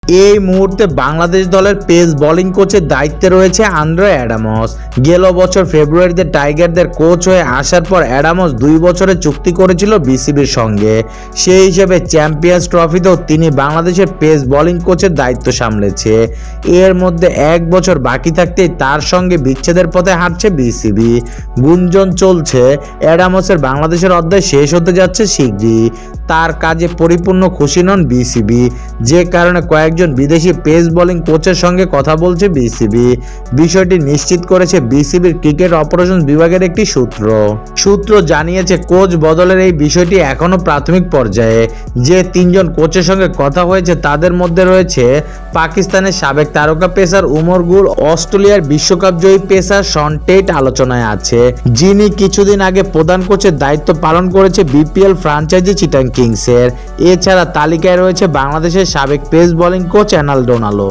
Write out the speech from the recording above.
এই মুহূর্তে বাংলাদেশ দলের পেস বোলিং কোচের দায়িত্বে রয়েছে আন্দ্রে অ্যাডামস। গেল বছর ফেব্রুয়ারিতে টাইগারদের কোচ হয়ে আসার পর অ্যাডামস 2 বছরের চুক্তি করেছিল বিসিবির সঙ্গে। সেই হিসেবে চ্যাম্পিয়ন্স ট্রফিতেও তিনি বাংলাদেশের পেস বোলিং কোচের দায়িত্ব সামলেছে। এর মধ্যে 1 বছর বাকি থাকতেই তার সঙ্গে বিচ্ছেদের পথে হাঁটছে বিসিবি। গুঞ্জন চলছে অ্যাডামসের বাংলাদেশের অধ্যায় শেষ হতে যাচ্ছে শীঘ্রই। তার কাজে পরিপূর্ণ খুশি নন বিসিবি, যে কারণে কয়েকজন বিদেশি পেস বোলিং কোচের সঙ্গে কথা বলছে বিসিবি। বিষয়টি নিশ্চিত করেছে বিসিবির ক্রিকেট অপারেশন বিভাগের একটি সূত্র জানিয়েছে কোচ বদলের এই বিষয়টি এখনো প্রাথমিক পর্যায়ে। যে 3 জন কোচের সঙ্গে কথা হয়েছে তাদের মধ্যে রয়েছে পাকিস্তানের সাবেক তারকা পেসার উমর গুল, অস্ট্রেলিয়ার বিশ্বকাপ জয়ী পেসার শন টেট আলোচনায় আছে, যিনি কিছুদিন আগে প্রধান কোচের দায়িত্ব পালন করেছে বিপিএল ফ্র্যাঞ্চাইজি চিটাং কিংসের। এছাড়া তালিকায় রয়েছে বাংলাদেশের সাবেক পেস বোলিং কোচ অ্যানাল ডোনালো।